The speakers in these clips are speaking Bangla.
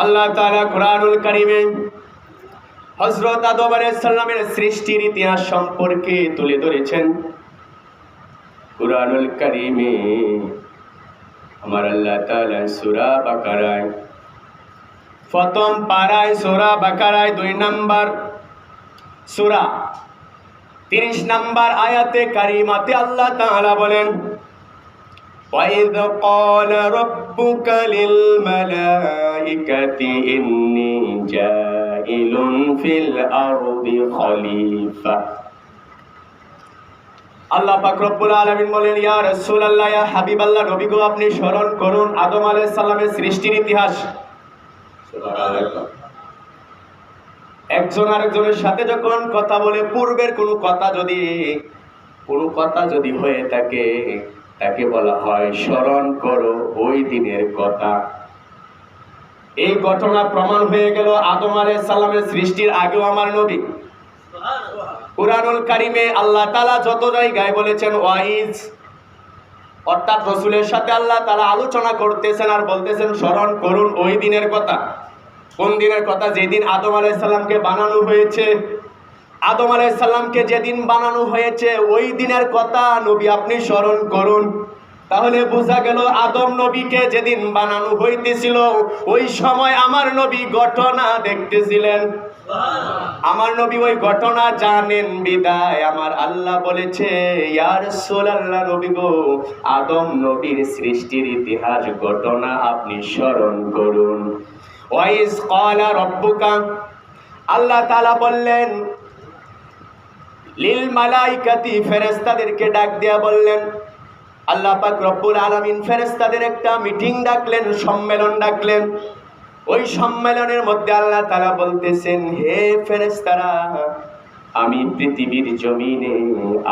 আল্লাহ তাআলা কুরআনুল কারীমে হযরত আদম আলাইহিস সালামের সৃষ্টির ইতিহাস সম্পর্কে তুলে ধরেছেন। কুরআনুল কারীমে আমার আল্লাহ তাআলা সূরা বাকারায় প্রথম পারায় সূরা বাকারায় 2 নম্বর সূরা 30 নম্বর আয়াতে কারিমাতে আল্লাহ তাআলা বলেন, وَإِذْ قَالَ رَبُّكَ لِلْمَلَائِكَةِ إِنِّي جَاعِلٌ فِي الْأَرْضِ خَلِيفَةً। আল্লাহ পাক রব্বুল আলামিন বলেন, ইয়া রাসূলুল্লাহ, ইয়া হাবিবাল্লাহ, নবী গো আপনি স্মরণ করুন আদম আলাইহিস সালামের সৃষ্টির ইতিহাস। সুবহানাল্লাহ। একজন আরেকজনের সাথে যখন কথা বলে পূর্বের কোনো কথা যদি হয়ে থাকে তাকে বলা হয় স্মরণ করো ওই দিনের কথা। এই ঘটনা প্রমাণ হয়ে গেল আদম আলাইহিস সালামের সৃষ্টির আগেও আমার নবী। কুরআনুল কারীমে আল্লাহ তাআলা যত জায়গায় বলেছেন ওয়াইজ, অর্থাৎ রাসূলের সাথে আল্লাহ তাআলা আলোচনা করতেছেন আর বলতেছেন স্মরণ করুন ওই দিনের কথা। কোন দিনের কথা? যেদিন আদম আলাইহিস সালামকে বানানো হয়েছে। আদম আলাইহিস সালামকে যেদিন বানানো হয়েছে ওই দিনের কথা নবী আপনি স্মরণ করুন। তাহলে বোঝা গেল আদম নবীকে যেদিন বানানো হইতেছিল ওই সময় আমার নবী ঘটনা দেখতেছিলেন। আমার নবী ওই ঘটনা জানেন বিদায় আমার আল্লাহ বলেছে, ইয়া রাসূলুল্লাহ, নবী গো আদম নবীর সৃষ্টির ইতিহাস ঘটনা আপনি স্মরণ করুন। ওয়াইজ ক্বালা রাব্বুকা, আল্লাহ তাআলা বললেন লিল মালাইকাতি, ফেরেশতাদেরকে ডাক দিয়া বললেন। আল্লাহ পাক রব্বুল আলামিন ফেরেশতাদের একটা মিটিং ডাকলেন, সম্মেলন ডাকলেন। ওই সম্মেলনের মধ্যে আল্লাহ তাআলা বলতেছেন, হে ফেরেশতারা, আমি পৃথিবীর জমিনে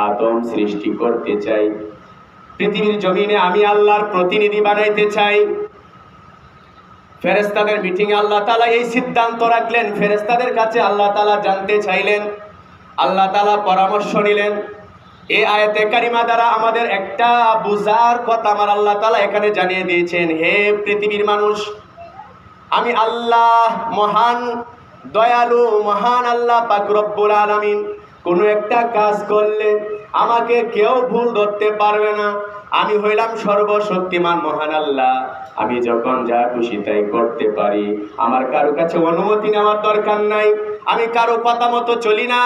আদম সৃষ্টি করতে চাই। পৃথিবীর জমিনে আমি আল্লাহর প্রতিনিধি বানাইতে চাই। ফেরেশতাদের মিটিং এ আল্লাহ তাআলা এই সিদ্ধান্ত রাখলেন। ফেরেশতাদের কাছে আল্লাহ তাআলা জানতে চাইলেন, আল্লাহ তাআলা পরামর্শ নিলেন। এই আয়াতে কারিমা দ্বারা আমাদের একটা বুঝার কথা আমার আল্লাহ তাআলা এখানে জানিয়ে দিয়েছেন, হে পৃথিবীর মানুষ, আমি আল্লাহ মহান দয়ালু, মহান আল্লাহ পাক রব্বুল আলামিন। কোনো একটা কাজ করলে আমাকে কেউ ভুল ধরতে পারবে না। আমি হইলাম সর্বশক্তিমান মহান আল্লাহ। আমি যখন যা খুশি তাই করতে পারি। আমার কারো কাছে অনুমতি নেওয়ার দরকার নাই। আমি কারো কথা মতো চলি না,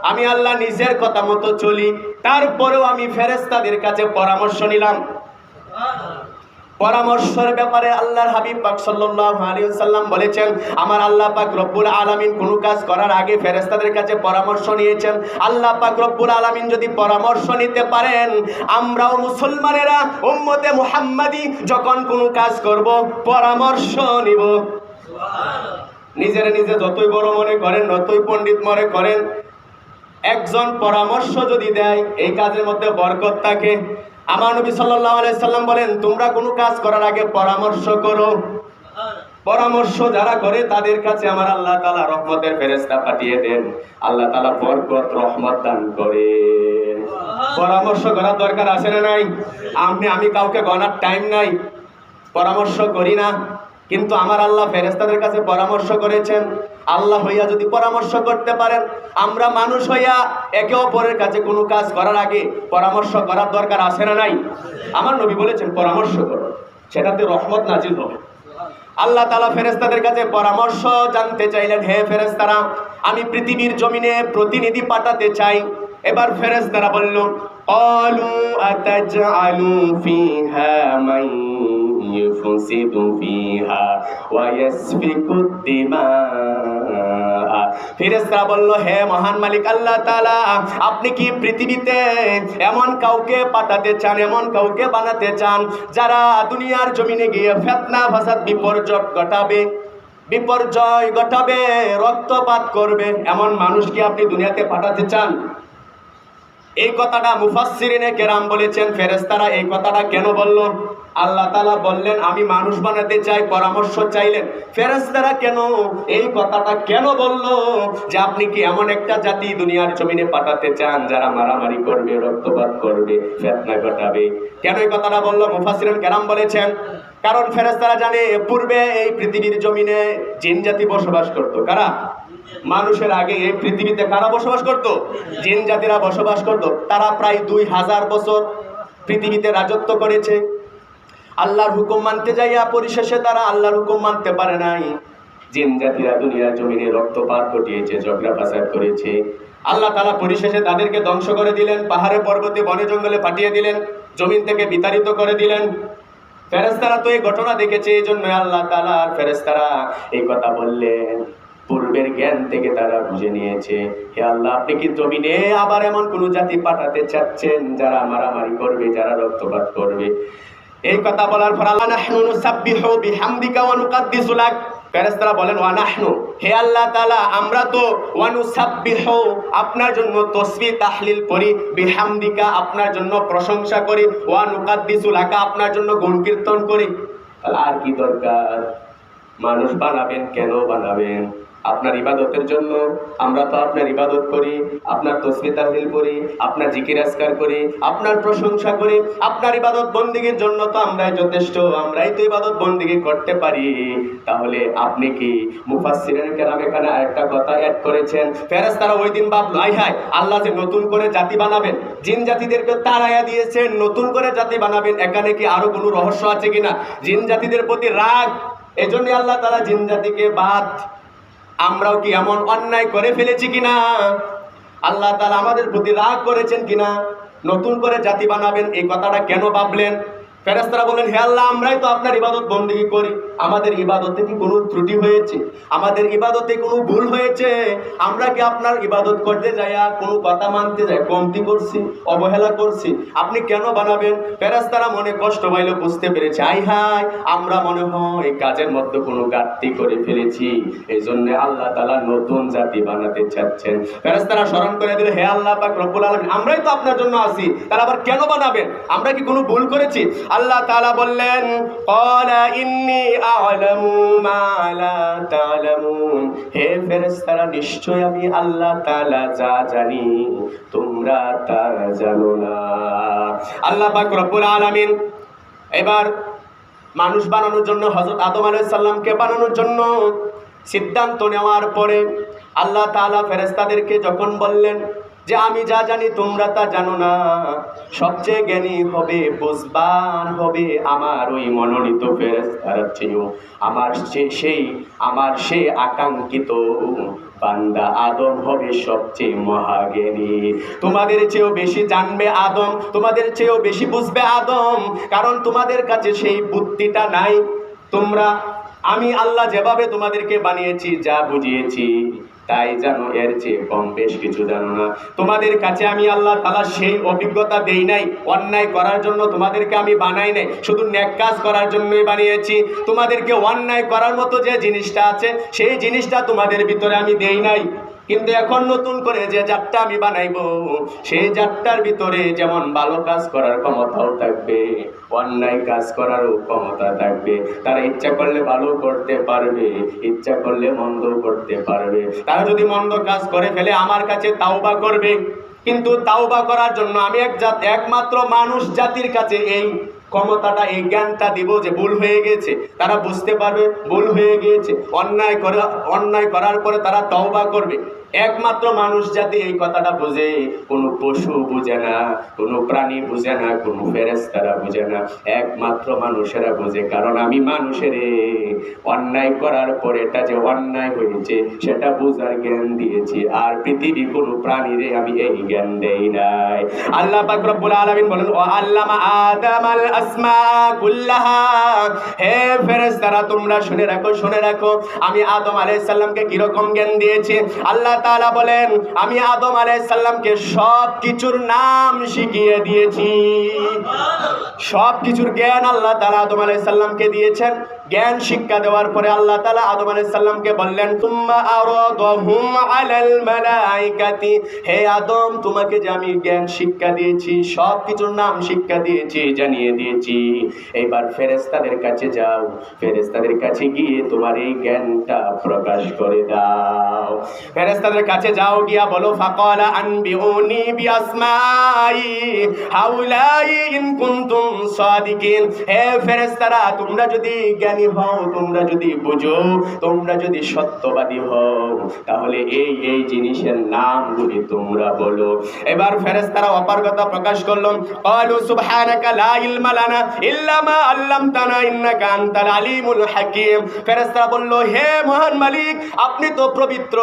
আমি আল্লাহ নিজের কথা মতো চলি। তারপরেও আমি ফেরেশতাদের কাছে পরামর্শ নিলাম। পরামর্শের ব্যাপারে আল্লাহর হাবিব পাক সাল্লাল্লাহু আলাইহি ওয়াসাল্লাম বলেছেন, আমার আল্লাহ পাক রব্বুল আলামিন কোনো কাজ করার আগে ফেরেশতাদের কাছে পরামর্শ নিয়েছেন। আল্লাহ পাক রব্বুল আলামিন যদি পরামর্শ নিতে পারেন, আমরাও মুসলমানেরা উম্মতে মুহাম্মাদি যখন কোনো কাজ করব পরামর্শ নিব। নিজের নিজে যতই বড় মনে করেন, যতই পণ্ডিত মনে করেন, একজন পরামর্শ যদি দেয় এই কাজের মধ্যে বরকত থাকে। আমার নবী সাল্লাল্লাহু আলাইহি সাল্লাম বলেন, তোমরা কোনো কাজ করার আগে পরামর্শ করো। পরামর্শ যারা করে তাদের কাছে আমার আল্লাহ তাআলা রহমতের ফেরেশতা পাঠিয়ে দেন। আল্লাহ তাআলা বরকত রহমত দান করে। পরামর্শ করার দরকার আছে না নাই? আমি কাউকে গণার টাইম নাই, পরামর্শ করি না, কিন্তু আমার আল্লাহ ফেরেশতাদের কাছে পরামর্শ করেছেন। আল্লাহ হইয়া যদি পরামর্শ করতে পারেন, আমরা মানুষ হইয়া একে অপরের কাছে কোনো কাজ করার আগে পরামর্শ করার দরকার আছে না নাই? আমার নবী বলেছেন পরামর্শ করো, সেটাতে রহমত নাজিল হবে। আল্লাহ তাআলা ফেরেশতাদের কাছে পরামর্শ জানতে চাইলেন, হে ফেরেশতারা, আমি পৃথিবীর জমিনে প্রতিনিধি পাঠাতে চাই। এবার ফেরেশতারা বলল, ক্বালু আতাজআলু ফিহা মান ইউফসিদু ফিহা ওয়া ইয়াসফিকুদ দিমা। ফেরেশতারা বলল, হে মহান মালিক আল্লাহ তাআলা, আপনি কি পৃথিবীতে এমন কাউকে পাঠাতে চান, এমন কাউকে বানাতে চান যারা দুনিয়ার জমিনে গিয়ে ফিতনা ফাসাদ বিপর্যয় ঘটাবে, রক্তপাত করবে, এমন মানুষ কি আপনি দুনিয়াতে পাঠাতে চান? এই কথাটা মুফাসসিরিনে কেরাম বলেছেন, ফেরেশতারা এই কথাটা কেন বলল? আল্লাহ তাআলা বললেন আমি মানুষ বানাতে চাই, পরামর্শ চাইলেন। ফেরেশতারা কেন এই কথাটা কেন বলল যে আপনি কি এমন একটা জাতি দুনিয়ার জমিনে পাঠাতে চান যারা মারামারি করবে, রক্তপাত করবে, ফিতনা ঘটাবে? কেন এই কথাটা বলল? মুফাসসিরিন কেরাম বলেছেন কারণ ফেরেশতারা জানে পূর্বে এই পৃথিবীর জমিনে জিন জাতি বসবাস করত। কারা? মানুষের আগে এই পৃথিবীতে কারা বসবাস করত? জিন জাতিরা বসবাস করত। তারা প্রায় 2000 বছর পৃথিবীতে রাজত্ব করেছে। আল্লাহর হুকুম মানতে যাইয়া পরিশেষে তারা আল্লাহর হুকুম মানতে পারে নাই। জিন জাতিরা দুনিয়ার জমিনে রক্তপাত ঘটিয়েছে, ঝগড়া ফাসাদ করেছে। আল্লাহ তাআলা পরিশেষে তাদেরকে ধ্বংস করে দিলেন, পাহাড়ে পর্বতে বনে জঙ্গলে পাঠিয়ে দিলেন, জমিন থেকে বিতাড়িত করে দিলেন। ফেরেশতারা তো এই ঘটনা দেখেছে, এই জন্য আল্লাহ তাআলা আর ফেরেশতারা এই কথা বললেন। পূর্বের জ্ঞান থেকে তারা বুঝে নিয়েছে, হে আল্লাহ, আপনি কি জমিনে আবার এমন কোন জাতি পাঠাতে চাচ্ছেন যারা মারামারি করবে, যারা রক্তপাত করবে? এই কথা বলার পর আল্লাহ নাহনু নুসাব্বিহু বিহামদিকা ওয়া নুকাদ্দিসু লাক, ফেরেশতারা বলেন ওয়া নাহনু, হে আল্লাহ তাআলা, আমরা তো ওয়া নুসাব্বিহু, আপনার জন্য তাসবিহ তাহলিল করি, বিহামদিকা, আপনার জন্য প্রশংসা করি, ওয়া নুকাদ্দিসু লাকা, আপনার জন্য গুণ কীর্তন করি। আর কি দরকার? মানুষ বানাবেন কেন বানাবেন? আপনার ইবাদতের জন্য। আমরা তো আপনার ইবাদত করি, আপনার তাসবিহ তাহলিল করি, আপনার জিকির আজকার করি, আপনার প্রশংসা করি। আপনার ইবাদত বন্দেগীর জন্য তো আমরাই যথেষ্ট, আমরাই তো ইবাদত বন্দেগী করতে পারি। তাহলে আপনি কি মুফাসসিরিন কেরাম এখানে আরেকটা কথা অ্যাড করেছেন। ফেরেশতারা ওই দিন ভাবলো, আয় হায়, আল্লাহ যে নতুন করে জাতি বানাবেন, জিন জাতিদেরকে তাড়াইয়া দিয়েছেন, নতুন করে জাতি বানাবেন, এখানে কি আরো কোনো রহস্য আছে কিনা? জিন জাতিদের প্রতি রাগ, এজন্য আল্লাহ তাআলা জিন জাতিকে বাদ। আমরাও কি এমন অন্যায় করে ফেলেছি কিনা? আল্লাহ তাআলা আমাদের প্রতি রাগ করেছেন কিনা? নতুন করে জাতি বানাবেন, এই কথাটা কেন ভাবলেন? ফেরেশতারা বলেন, হে আল্লাহ, আমরাই তো আপনার ইবাদত বন্দেগী করি, আমাদের ইবাদতে কি কোনো ত্রুটি হয়েছে? আমাদের ইবাদতে কোনো ভুল হয়েছে? আমরা কি আপনার ইবাদত করতে যাইয়া কোনো কথা মানতে যাই কমতি করছি, অবহেলা করছি? আপনি কেন বানাবেন? ফেরেশতারা মনে কষ্ট পাইল, বুঝতে পেরেছে, আই হায়, আমরা মনে হয় এই কাজের মধ্যে কোনো ঘাটতি করে ফেলেছি, এই জন্য আল্লাহ তাআলা নতুন জাতি বানাতে চাচ্ছেন। ফেরেশতারা স্মরণ করে দিল, হে আল্লাহ পাক রব্বুল আলামিন, আমরাই তো আপনার জন্য আছি, তাহলে আবার কেন বানাবেন? আমরা কি কোনো ভুল করেছি? আল্লাহ তাআলা বললেন, ক্বালা ইন্নী আ'লামু মা লা তা'লামুন, হে ফেরেশতারা, নিশ্চয় আমি আল্লাহ তাআলা যা জানি তোমরা তা জানো না। আল্লাহ পাক রব্বুল আলামিন এবার মানুষ বানানোর জন্য, হযরত আদম আলাইহিস সালামকে বানানোর জন্য সিদ্ধান্ত নেওয়ার পরে আল্লাহ তাআলা ফেরেশতাদেরকে যখন বললেন যে আমি যা জানি তোমরা তা জানো না, সবচেয়ে জ্ঞানী হবে, বুঝবান হবে আমার ওই মনোনীত ফেরেশতারা চেয়েও আমার সেই আকাঙ্ক্ষিত বান্দা আদম হবে সবচেয়ে মহাজ্ঞানী। তোমাদের চেয়েও বেশি জানবে আদম, তোমাদের চেয়েও বেশি বুঝবে আদম, কারণ তোমাদের কাছে সেই বুদ্ধিটা নাই। আমি আল্লাহ যেভাবে তোমাদেরকে বানিয়েছি, যা বুঝিয়েছি তাই জানো, এর চেয়ে কম বেশ কিছু জানো না। তোমাদের কাছে আমি আল্লাহ তাআলা সেই অভিজ্ঞতা দেই নাই, অন্যায় করার জন্য তোমাদেরকে আমি বানাই নাই, শুধু নেক কাজ করার জন্যই বানিয়েছি। তোমাদেরকে অন্যায় করার মতো যে জিনিসটা আছে, সেই জিনিসটা তোমাদের ভিতরে আমি দেই নাই। কিন্তু এখন নতুন করে যে জাতটা আমি বানাইবো, সেই জাতটার ভিতরে যেমন ভালো কাজ করার ক্ষমতাও থাকবে, অন্যায় কাজ করারও ক্ষমতা থাকবে। তারা ইচ্ছা করলে ভালো করতে পারবে, ইচ্ছা করলে মন্দ করতে পারবে। তারা যদি মন্দ কাজ করে ফেলে আমার কাছে তাওবা করবে, কিন্তু তাওবা করার জন্য আমি একমাত্র মানুষ জাতির কাছে এই ক্ষমতাটা, এই জ্ঞানটা দিব যে ভুল হয়ে গেছে, তারা বুঝতে পারবে ভুল হয়ে গিয়েছে, অন্যায় করার পরে তারা তওবা করবে। একমাত্র মানুষ জাতি এই কথাটা বুঝে, কোনো পশু বুঝে না, কোনো প্রাণী বুঝে না, কোনো ফেরেশতারা বুঝে না, একমাত্র মানুষেরা বুঝে। কারণ আমি মানুষের অন্যায় করার পরে এটা যে অন্যায় হয়েছে সেটা বুঝার জ্ঞান দিয়েছি, আর পৃথিবী কোনো প্রাণীরে আমি এই জ্ঞান দেই নাই। আল্লাহ পাক রব্বুল আলামিন বলেন, ও আল্লামা আদামাল আসমা কুল্লাহা, হে ফেরেশতারা তোমরা শুনে রাখো আমি আদম আলাইহিস সালামকে কি রকম জ্ঞান দিয়েছি। আল্লাহ তাআলা বলেন, আমি আদম আলাইহিস সালামকে সব কিছুর নাম শিখিয়ে দিয়েছি। সব কিছুর জ্ঞান আল্লাহ তাআলা আদম আলাইহিস সালামকে দিয়েছেন। জ্ঞান শিক্ষা দেওয়ার পরে আল্লাহ তাআলা আদম আলাইহিস সালামকে বললেন, তুম্মা আরাদাহুম আলাল মালাইকাতি, হে আদম, তোমাকে যে আমি জ্ঞান শিক্ষা দিয়েছি, সব কিছুর নাম শিক্ষা দিয়েছি, জানিয়ে দিয়েছি, এবার ফেরেশতাদের কাছে যাও, ফেরেশতাদের কাছে গিয়ে তোমার এই জ্ঞানটা প্রকাশ করে দাও। ফেরেশতাদের কাছে যাও, গিয়া বলো, ফাকালা আনবিউনি বিআসমাই হাউলাই ইন কুনতুম সাদিকিন, হে ফেরেশতারা, তোমরা যদি জ্ঞানী হও, তোমরা যদি বুঝো, তোমরা যদি সত্যবাদী হও, তাহলে এই এই জিনিসের নামগুলি তোমরা বলো। এবার ফেরেশতারা অপারগতা প্রকাশ করলো, ক্বালু সুবহানাকা লা ইলমা লানা ইল্লা মা আল্লামতানা ইন্নাকা আনতাল আলিমুল হাকীম। ফেরেশতারা বলল, হে মহান মালিক, আপনি তো পবিত্র,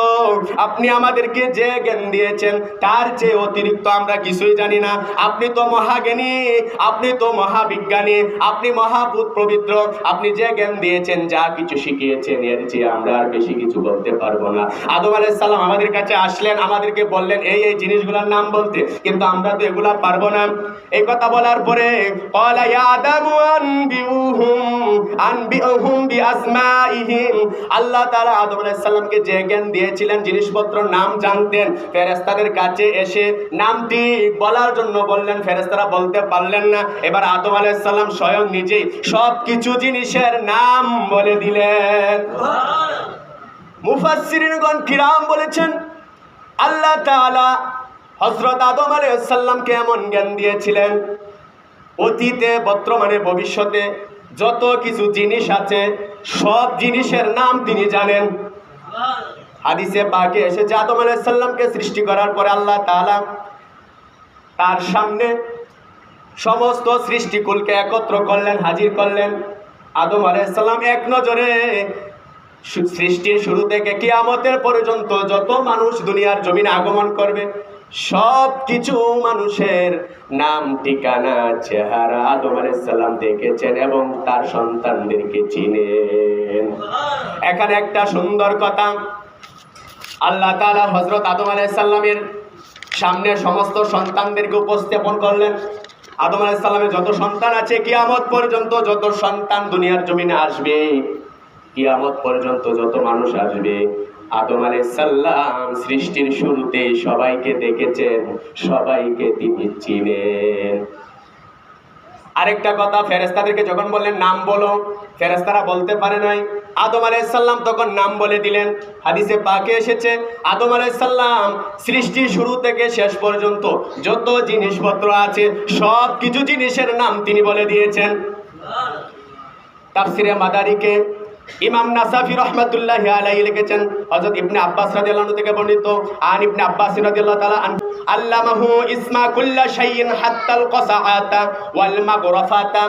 আপনি আমাদেরকে যে জ্ঞান দিয়েছেন তার চেয়ে অতিরিক্ত আমরা কিছুই জানি না। আপনি তো মহাজ্ঞানী, আপনি তো মহাবিজ্ঞানী, আপনি মহাভূত পবিত্র, আপনি যে জ্ঞান দিয়েছেন, যা কিছু শিখিয়েছেন, এর চেয়ে আমরা আর বেশি কিছু বলতে পারবো না। আদম আলাইহিস সালাম আমাদের কাছে আসলেন, আমাদেরকে বললেন এই এই জিনিসগুলোর নাম বলতে, কিন্তু আমরা তো এগুলা পারবো না। এই কথা বলার পরে ক্বালা ইয়া আদামু আনবিউহুম বিআসমাইহিম, আল্লাহ তাআলা আদম আলাইহিস সালামকে যে জ্ঞান দিয়েছিলেন, জিনিসপত্র নাম জানতেন, ফেরেশতাদের কাছে এসে নামটি বলার জন্য বললেন, ফেরেশতারা বলতে পারলেন না। এবার আদম আলাইহিস সালাম স্বয়ং নিজেই সব কিছু জিনিসের নাম বলে দিলেন। মুফাসসিরিনগণ কিরাম বলেছেন, আল্লাহ তাআলা হযরত আদম আলাইহিস সালামকে এমন জ্ঞান দিয়েছিলেন, অতীতে, বর্তমানে, ভবিষ্যতে যত কিছু জিনিস আছে, সব জিনিসের নাম তিনি জানেন। হাদিসে পাকে এসেছে, আদম আলাইহিস সালামকে সৃষ্টি করার পরে আল্লাহ তাআলা তার সামনে সমস্ত সৃষ্টিকুলকে একত্র করলেন, হাজির করলেন। আদম আলাইহিস সালাম এক নজরে সৃষ্টির শুরু থেকে কিয়ামতের পর্যন্ত যত মানুষ দুনিয়ার জমিনে আগমন করবে, সব কিছু মানুষের নাম, ঠিকানা, চেহারা আদম আলাইহিস সালাম দেখেছেন এবং তার সন্তানদেরকে চিনেন। এখানে একটা সুন্দর কথা, আল্লাহ তাআলা হযরত আদম আলাইহিস সালামের সামনে সমস্ত সন্তানদেরকে উপস্থাপন করলেন। আদম আলাইহিস সালামের যত সন্তান আছে, কিয়ামত পর্যন্ত যত সন্তান দুনিয়ার জমিনে আসবে, কিয়ামত পর্যন্ত যত মানুষ আসবে, আদম আলাইহিস সালাম সৃষ্টির শুরুতে সবাইকে দেখেছেন, সবাইকে তিনি চিনেন। আরেকটা কথা, ফেরেশতাদেরকে যখন বললেন নাম বলো, ফেরেশতারা বলতে পারে নাই, আদম আলাইহিস সালাম তখন নাম বলে দিলেন। হাদিসে পাকে এসেছে, আদম আলাইহিস সালাম সৃষ্টির শুরু থেকে শেষ পর্যন্ত যত জিনিসপত্র আছে, সব কিছু জিনিসের নাম তিনি বলে দিয়েছেন। তাফসিরে মাদারিকে ইমাম নাসাফি রহমাতুল্লাহি আলাইহি লিখেছেন, হযরত ইবনে আব্বাস রাদিয়াল্লাহু আনহু থেকে বর্ণিত, আন ইবনে আব্বাস রাদিয়াল্লাহু তাআলা আনহু আল্লামাহু ইসমা কুল্লা শাইইন হাত্তাল কসাআতা ওয়াল মাগরাফাতা।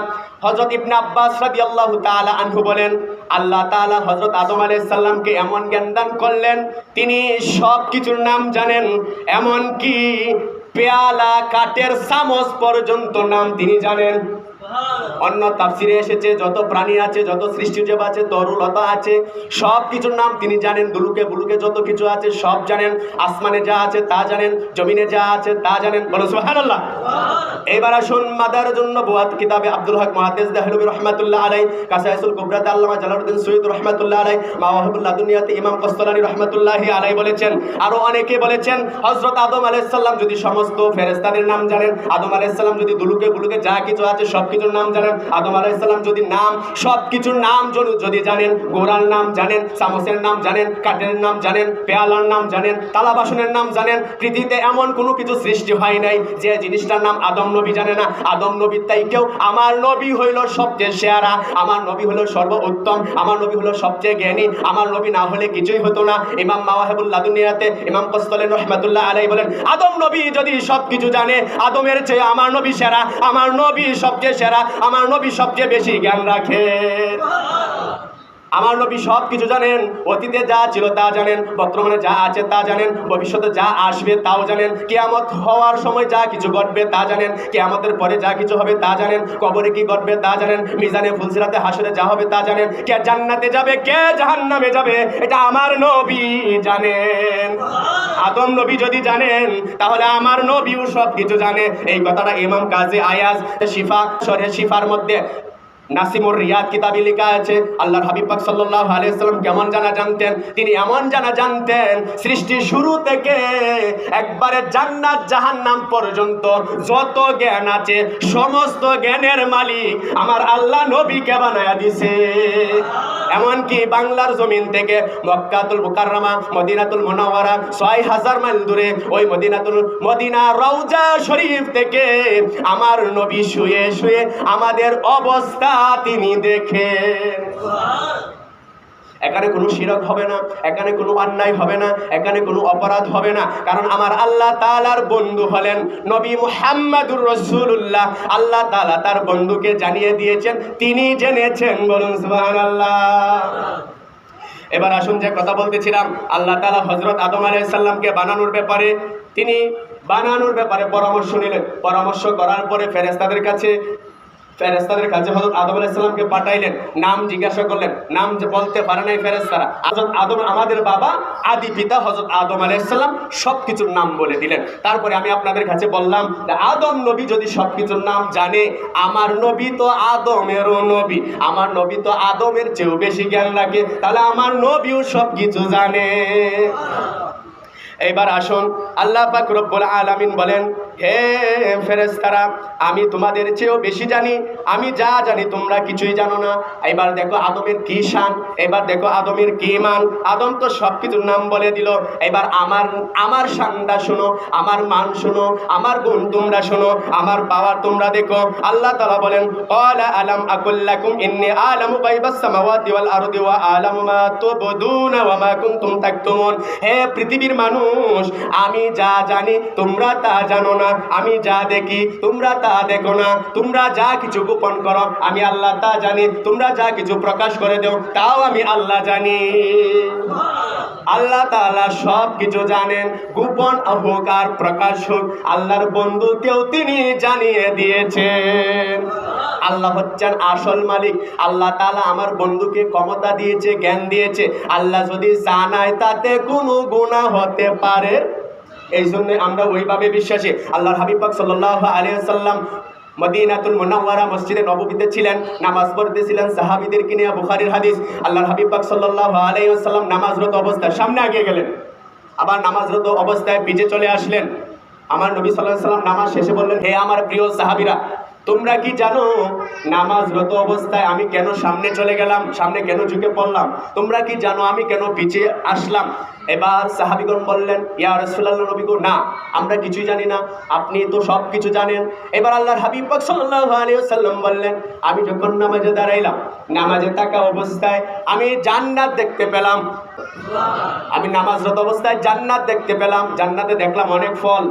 হযরত ইবনে আব্বাস রাদিয়াল্লাহু তাআলা আনহু বলেন, আল্লাহ তাআলা হযরত আদম আলাইহিস সালামকে এমন জ্ঞান দান করলেন, তিনি সব কিছুর নাম জানেন, এমন কি পেয়ালা, কাঠের চামচ পর্যন্ত নাম তিনি জানেন। অন্য তাফসিরে এসেছে, যত প্রাণী আছে, যত সৃষ্টিজীব আছে, তরুলতা আছে, সব কিছুর নাম তিনি জানেন। দুলুকে বুলুকে যত কিছু আছে সব জানেন, আসমানে যা আছে তা জানেন, জমিনে যা আছে তা জানেন। বলো সুবহানাল্লাহ। এবার আসুন মাদার জন্য বুয়াত কিতাবে আব্দুল হক মুহাদ্দিস দেহলভী রাহমাতুল্লাহ আলাইহি, কাসাইসুল কুবরাতে আল্লামা জালালউদ্দিন সৈয়দ রাহমাতুল্লাহ আলাইহি, মাওয়াহিবুল লাদুনিয়াতে ইমাম কসতালানী রাহমাতুল্লাহি আলাইহি বলেছেন, আরো অনেকে বলেছেন, হযরত আদম আলাইহিস সালাম যদি সমস্ত ফেরেশতাদের নাম জানেন, আদম আলাইহিস সালাম যদি দুলুকে বুলুকে যা কিছু আছে সব কিছুর নাম জানেন, আদম আলাইহিস সালাম যদি নাম, সব কিছুর নাম যদি জানেন, গোরার নাম জানেন, চামচের নাম জানেন, কাঠের নাম জানেন, পেয়ালার নাম জানেন, তালা বাসনের নাম জানেন, পৃথিবীতে এমন কোনো কিছু সৃষ্টি হয় নাই যে জিনিসটার নাম আদম নবী জানে না। আদম নবীর তাইকেও আমার নবী হইল সবচেয়ে সেরা, আমার নবী হলো সর্বোত্তম, আমার নবী হলো সবচেয়ে জ্ঞানী, আমার নবী না হলে কিছুই হতো না। ইমাম মাওয়াহিবুল লাদুনিয়াতে ইমাম কসতালানী রাহমাতুল্লাহ আলাইহি বলেন, আদম নবী যদি সব কিছু জানে, আদমের চেয়ে আমার নবী সেরা, আমার নবী সবচেয়ে সেরা, আমার নবী সবচেয়ে বেশি জ্ঞান রাখে। আমার নবী সব কিছু জানেন, অতীতে যা ছিল তা জানেন, বর্তমানে যা আছে তা জানেন, ভবিষ্যতে যা আসবে তাও জানেন, কিয়ামত হওয়ার সময় যা কিছু ঘটবে তা জানেন, কিয়ামতের পরে যা কিছু হবে তা জানেন, কবরে কি ঘটবে তা জানেন, মিজানে ফুলসিরাতে হাসরে যা হবে তা জানেন, কে জান্নাতে যাবে কে জাহান্নামে যাবে এটা আমার নবী জানেন। আদম নবী যদি জানেন তাহলে আমার নবীও সব কিছু জানে। এই কথাটা ইমাম কাজী আয়াজ শিফা শরহে শিফার মধ্যে নাসিমুর রিয়াদ কিতাবে লেখা আছে আল্লাহর হাবিব পাক সাল্লাল্লাহু আলাইহি ওয়াসাল্লাম কেমন জানতেন, তিনি এমন জানতেন সৃষ্টির শুরু থেকে একবারে জান্নাত জাহান্নাম পর্যন্ত যত জ্ঞান আছে সমস্ত জ্ঞানের মালিক আমার আল্লাহ নবীকে বানায়া দিয়েছে। এমনকি বাংলার জমিন থেকে মক্কাতুল মুকাররমা মদিনাতুল মুনাওয়ারা ৬০০০ মাইল দূরে ওই মদিনা রওজা শরীফ থেকে আমার নবী শুয়ে শুয়ে আমাদের অবস্থা তিনি দেখেন। এখানে কোনো শিরক হবে না, এখানে কোনো অন্যায় হবে না, এখানে কোনো অপরাধ হবে না, কারণ আমার আল্লাহ তাআলার বন্ধু হলেন নবী মুহাম্মদুর রাসূলুল্লাহ। আল্লাহ তাআলা তার বন্ধুকে জানিয়ে দিয়েছেন, তিনি জেনেছেন, বলুন সুবহানাল্লাহ। এবার আসুন যে কথা বলতেছিলাম, আল্লাহ তাআলা হযরত আদম আলাইহিস সালামকে বানানোর ব্যাপারে পরামর্শ নিলেন। পরামর্শ করার পরে ফেরেশতাদের কাছে হযরত আদম আলাইহিস সালামকে পাঠাইলেন, নাম জিজ্ঞাসা করলেন, নাম বলতে পারে নাই ফেরেশতারা। হযরত আদম আমাদের বাবা আদি পিতা হযরত আদম আলাইহিস সালাম সবকিছুর নাম বলে দিলেন। তারপরে আমি আপনাদের কাছে বললাম যে আদম নবী যদি সবকিছুর নাম জানে, আমার নবী তো আদমেরও নবী, আমার নবী তো আদমের চেয়েও বেশি জ্ঞান রাখে, তাহলে আমার নবীও সবকিছু জানে। এবার আসুন আল্লাহ পাক রব্বুল আলামিন বলেন, হে ফেরেশতারা, আমি তোমাদের চেয়েও বেশি জানি, আমি যা জানি তোমরা কিছুই জানো না। এবার দেখো আদমের কি শান, এবার দেখো আদমের কি মান। আদম তো সবকিছুর নাম বলে দিল, এবার আমার শানটা শোনো, আমার মান শোনো, আমার গুণ তোমরা শোনো, আমার পাওয়ার তোমরা দেখো। আল্লাহ তাআলা বলেন, ক্বালা আলাম আকুল লাকুম ইন্নী আ'লামু গায়বাস সামাওয়াতি ওয়াল আরদি ওয়া আ'লামু মা তুবদুনা ওয়া মা কুনতুম তাকতুমুন। হে পৃথিবীর মানুষ, আমি যা জানি তোমরা তা জানো না, আমি যা দেখি তোমরা তা দেখো না, তোমরা যা কিছু গোপন করো আমি আল্লাহ তা জানি, তোমরা যা কিছু প্রকাশ করে দেও তাও আমি আল্লাহ জানি। আল্লাহ তাআলা সব কিছু জানেন, গোপন হোক আর প্রকাশ হোক আল্লাহর বন্ধুকেও তিনি জানিয়ে দিয়েছেন। আল্লাহ হচ্ছেন আসল মালিক। আল্লাহ তাআলা আমার বন্ধুকে ক্ষমতা দিয়েছে, জ্ঞান দিয়েছে। আল্লাহ যদি জানায় তাতে কোনো গুনাহ হতে পারে, এই জন্য আমরা ওইভাবে বিশ্বাসী। আল্লাহর হাবিব পাক সাল্লাল্লাহু আলাইহি ওয়াসাল্লাম মদিনাতুল মুনাওয়ারা মসজিদে নববীতে ছিলেন, নামাজ পড়তেছিলেন, সাহাবীদেরকে নিয়ে, বুখারীর হাদিস। আল্লাহর হাবিব পাক সাল্লাল্লাহু আলাইহি ওয়াসাল্লাম নামাজরত অবস্থায় সামনে এগিয়ে গেলেন, আবার নামাজরত অবস্থায় পিছে চলে আসলেন। আমার নবী সাল্লাল্লাহু আলাইহি ওয়াসাল্লাম নামাজ শেষে বললেন, হে আমার প্রিয় সাহাবীরা, তোমরা কি জানো নামাজরত অবস্থায় আমি কেন সামনে চলে গেলাম, সামনে কেন ঝুঁকে পড়লাম? তোমরা কি জানো আমি কেন পিছিয়ে আসলাম? এবার সাহাবীগণ বললেন, ইয়া রাসূলুল্লাহ, নবী গো, না, আমরা কিছুই জানি না, আপনি তো সব কিছু জানেন। এবার আল্লাহর হাবিব পাক সাল্লাল্লাহু আলাইহি ওয়াসাল্লাম বললেন, আমি যখন নামাজে দাঁড়াইলাম, নামাজে থাকা অবস্থায় আমি জান্নাত দেখতে পেলাম। আমি নামাজরত অবস্থায় জান্নাত দেখতে পেলাম। জান্নাতে দেখলাম অনেক ফল,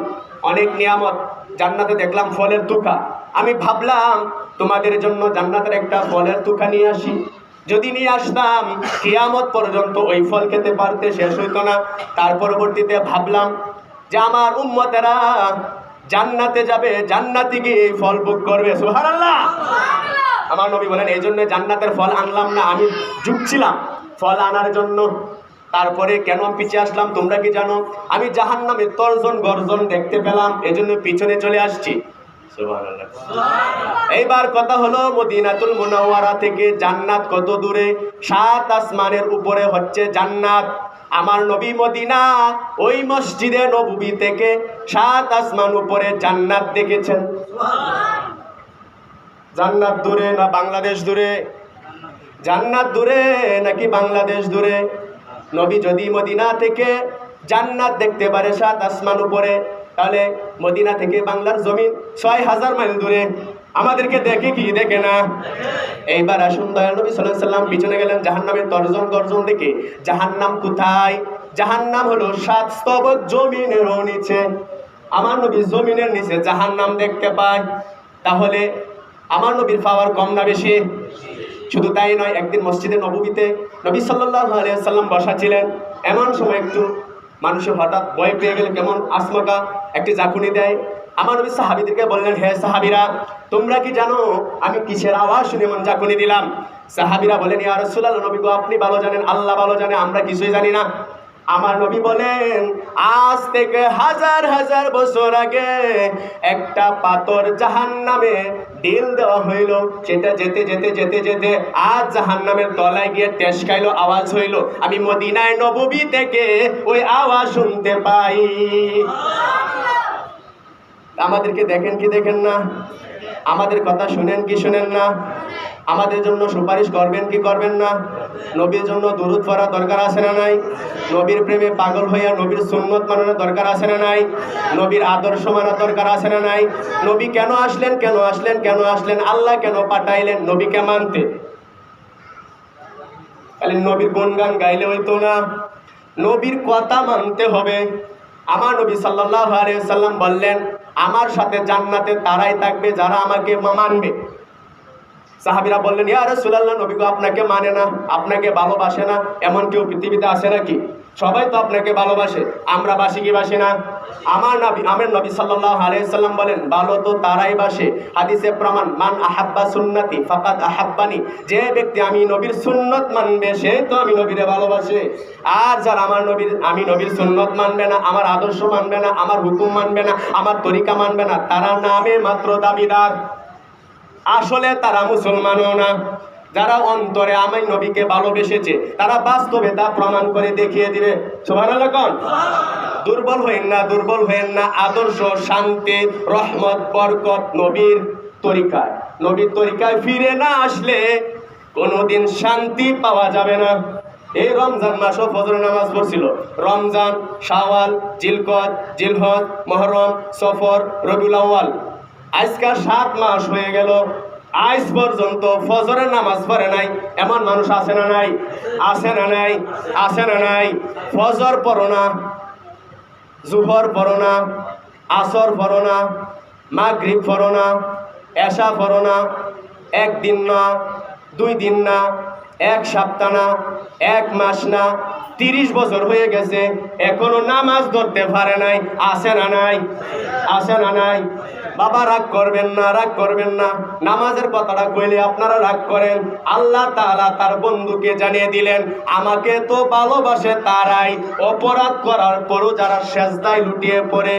অনেক নিয়ামত, জান্নাতে দেখলাম ফলের তুকা। আমি ভাবলাম তোমাদের জন্য জান্নাতের একটা ফলের তুকা নিয়ে আসি। যদি নিয়ে আসতাম কিয়ামত পর্যন্ত ওই ফল খেতে পারতে শেষ হইতো না। তার পরবর্তীতে ভাবলাম যে আমার উম্মতেরা জান্নাতে যাবে, জান্নাতে গিয়ে এই ফল ভোগ করবে। সুবহানাল্লাহ। আমার নবী বলেন, এই জন্য জান্নাতের ফল আনলাম না, আমি ঝুঁকছিলাম ফল আনার জন্য। তারপরে কেন পিছিয়ে আসলাম তোমরা কি জানো? আমি জাহান্নামের তর্জন গর্জন দেখতে পেলাম, এজন্য পিছনে চলে আসছি। সুবহানাল্লাহ। এইবার কথা হলো, মদিনাতুল মুনাওয়ারা থেকে জান্নাত কত দূরে? 7 আসমানের উপরে হচ্ছে জান্নাত। আমার নবী মদিনা ওই মসজিদে নববী থেকে 7 আসমান উপরে জান্নাত দেখেছেন। জান্নাত দূরে না বাংলাদেশ দূরে? জান্নাত দূরে নাকি বাংলাদেশ দূরে? নবী যদি মদিনা থেকে জান্নাত দেখতে পারে 7 আসমান উপরে, তাহলে মদিনা থেকে বাংলার জমিন ৬০০০ মাইল দূরে। আমাদেরকে দেখে কি দেখে না? এইবার আসুন, দয়াল নবী সাল্লাল্লাহু আলাইহি ওয়াসাল্লাম পিছনে গেলেন জাহান্নামের তর্জন গর্জন দেখে। জাহান্নাম কোথায়? জাহান্নাম হলো 7 স্তবক জমিনের নিচে। আমার নবী জমিনের নিচে জাহান্নাম দেখতে পায়। তাহলে আমার নবীর পাওয়ার কম না বেশি? শুধু তাই নয়, একদিন মসজিদে নববীতে নবী সাল্লাল্লাহু আলাইহি ওয়াসাল্লাম বসা ছিলেন। এমন সময় একটু মানুষের হঠাৎ ভয় পেয়ে গেলে কেমন আচমকা একটি ঝাঁকুনি দেয়। আমার নবী সাহাবীদেরকে বললেন, হে সাহাবীরা, তোমরা কি জানো আমি কিসের আওয়াজ শুনে এমন ঝাঁকুনি দিলাম? সাহাবীরা বলেন, ইয়া রাসূলুল্লাহ, নবী গো, আপনি ভালো জানেন, আল্লাহ ভালো জানে, আমরা কিছুই জানি না। আমার নবী বলেন, আজ থেকে হাজার হাজার বছর আগে একটা পাথর জাহান্নামে ঢিল দেওয়া হইল, সেটা যেতে যেতে যেতে যেতে আজ জাহান্নামের তলায় গিয়ে টেস খাইলো, আওয়াজ হইল। আমি মদিনায় নববী থেকে ওই আওয়াজ শুনতে পাই। আমাদেরকে দেখেন কি দেখেন না? আমাদের কথা শুনেন কি শুনেন না? আমাদের জন্য সুপারিশ করবেন কি করবেন না? নবীর জন্য দুরূদ পড়া দরকার আছে না নাই? নবীর প্রেমে পাগল হইয়া নবীর সুন্নত মানানোর দরকার আছে না নাই? নবীর আদর্শ মানার দরকার আছে না নাই? নবী কেন আসলেন, কেন আসলেন, কেন আসলেন? আল্লাহ কেন পাঠাইলেন? নবীকে মানতে। খালি নবীর গুণগান গাইলে হইতো না, নবীর কথা মানতে হবে। আমার নবী সাল্লাল্লাহু আলাইহি ওয়াসাল্লাম বললেন, আমার সাথে জান্নাতে তারাই থাকবে যারা আমাকে মানবে। সাহাবীরা বললেন, ইয়া রাসূলুল্লাহ, নবী গো আপনাকে মানে না, আপনাকে ভালোবাসে না, এমন কেউ পৃথিবীতে আছে নাকি? সবাই তো আপনাকে ভালোবাসে, আমরা বাসি কি বাসি না? আমার নবী সাল্লাল্লাহু আলাইহি ওয়াসাল্লাম বলেন, ভালো তো তারাই বাসে। হাদিসে প্রমাণ, মান আহাব্বা সুন্নতি ফাকাদ আহাব্বানি, যে ব্যক্তি আমি নবীর সুন্নত মানবে সে তো আমি নবীরে ভালোবাসে। আর যারা আমি নবীর সুন্নত মানবে না, আমার আদর্শ মানবে না, আমার হুকুম মানবে না, আমার তরিকা মানবে না, তারা নামে মাত্র দাবিদার, আসলে তারা মুসলমানও না। যারা অন্তরে আমি নবীকে ভালোবেসেছে তারা বাস্তবে তা প্রমাণ করে দেখিয়ে দিবে। সুবহানাল্লাহ কোন? দুর্বল হইন না, দুর্বল হইন না। আদর্শ, শান্তি, রহমত, বরকত নবীর তরিকায়, নবীর তরিকায় ফিরে না আসলে কোনোদিন শান্তি পাওয়া যাবে না। এই রমজান মাসও ফজর নামাজ পড়ছিল। রমজান, শাওয়াল, জিলকদ, জিলহজ, মুহররম, সফর, রবিউল আউয়াল, আজকে 7 মাস হয়ে গেল, আজ পর্যন্ত ফজরের নামাজ পড়ে নাই। এমন মানুষ আছে না নাই? আছে না নাই? আছে না নাই? ফজর পড়ো না, জুহর পড়ো না, আসর পড়ো না, মাগরিব পড়ো না, এশা পড়ো না, একদিন না, 2 দিন না, 1 সপ্তাহ না, 1 মাস না, 30 বছর হয়ে গেছে, এখনো নামাজ ধরতে পারে নাই। আছে না নাই? আছে না নাই? বাবা রাগ করবেন না, রাগ করবেন না। নামাজের কথাটা কইলে আপনারা রাগ করেন। আল্লাহ তাআলা তার বন্ধুকে জানিয়ে দিলেন, আমাকে তো ভালোবাসে তারাই অপরাধ করার পরও যারা সেজদায় লুটিয়ে পড়ে।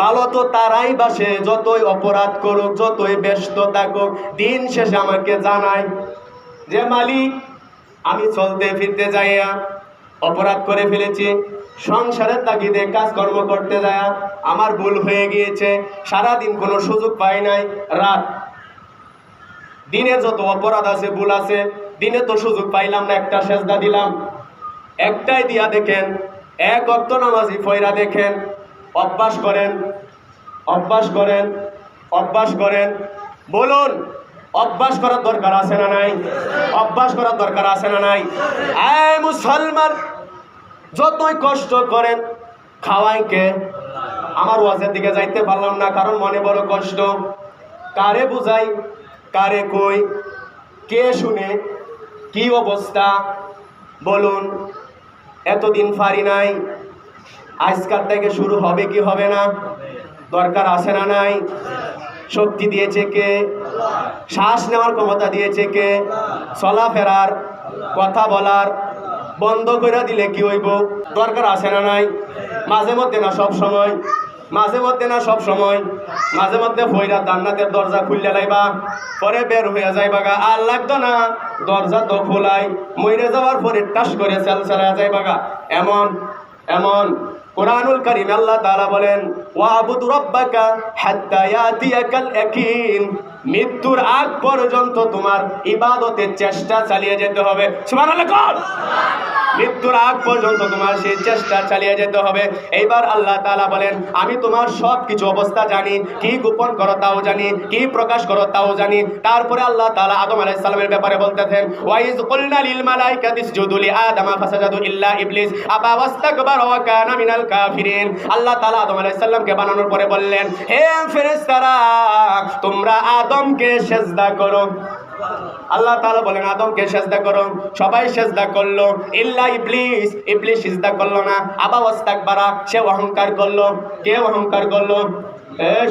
ভালো তো তারাই বাসে, যতই অপরাধ করুক, যতই ব্যস্ত থাকুক, দিন শেষে আমাকে জানায় যে মালিক, আমি চলতে ফিরতে যাইয়া অপরাধ করে ফেলেছি, সংসারের তাগিদে কাজকর্ম করতে যায় আমার ভুল হয়ে গিয়েছে, সারাদিন কোনো সুযোগ পাই নাই, রাত দিনে যত অপরাধ আছে, ভুল আছে, দিনে তো সুযোগ পাইলাম না, একটা সেজদা দিলাম, একটাই দিয়া দেখেন, 1 ওয়াক্ত নামাজি ফয়রা দেখেন, অভ্যাস করেন, অভ্যাস করেন, অভ্যাস করেন। বলুন, অভ্যাস করার দরকার আছে না নাই? অভ্যাস করার দরকার আছে না নাই? এই মুসলমান, যতই কষ্ট করেন, খাওয়াই কে? আমার ওয়াজের দিকে যাইতে পারলাম না, কারণ মনে বড় কষ্ট। কারে বুঝাই, কারে কই, কে শুনে, কি অবস্থা? বলুন, এতদিন পারি নাই, আজকাল থেকে শুরু হবে কি হবে না? দরকার আছে না নাই? শক্তি দিয়েছে কে? শ্বাস নেওয়ার ক্ষমতা দিয়েছে কে? চলাফেরার, কথা বলার বন্ধ করে দিলে কি হইব? দরকার আছে না নাই? মাঝে মধ্যে না সব সময়, মাঝে মধ্যে না সব সময়, মাঝে মধ্যে ফয়রা জান্নাতের দরজা খুললে লাইবা, পরে বের হয়ে যাইবা গা, আর লাগতো না, দরজা তো খোলাই, মইরে যাওয়ার পরে টাস করে সেলসেলা যাইবা গা। এমন এমন কুরআনুল কারীম আল্লাহ তাআলা বলেন, ওয়াবুদ রাব্বাকা হাত্তা ইয়াতিয়াকাল ইয়াকিন, মৃত্যুর আগ পর্যন্ত তোমার ইবাদতের চেষ্টা চালিয়ে যেতে হবে। সুবহানাল্লাহ বল। মৃত্যুর আগ পর্যন্ত তোমার সেই চেষ্টা চালিয়ে যেতে হবে। এইবার আল্লাহ তাআলা বলেন, আমি তোমার সব কিছু অবস্থা জানি, কি গোপন করো তাও জানি, কি প্রকাশ করো তাও জানি। তারপরে আল্লাহ তাআলা আদম আলাইহিস সালামের ব্যাপারে বলতেছেন, ওয়াইজ কুলনা লিল মালাইকাতি ইসজুদু লি আদামা ফাসাজাদু ইল্লা ইবলিস আবা ওয়াস্তাকবারা ওয়া কানা মিনাল কাফিরিন। আল্লাহ তাআলা আদম আলাইহিস সালামকে বানানোর পরে বললেন, হে ফেরেশতারা, তোমরা আদমকে সিজদা করো। আল্লাহ তাআলা বলেন, আদমকে সিজদা করো। সবাই সিজদা করলো, ইল্লা ইবলিস, ইবলিস সিজদা করলো না। আবা ওয়াস্তাকবারা, সে অহংকার করলো। কে অহংকার করলো?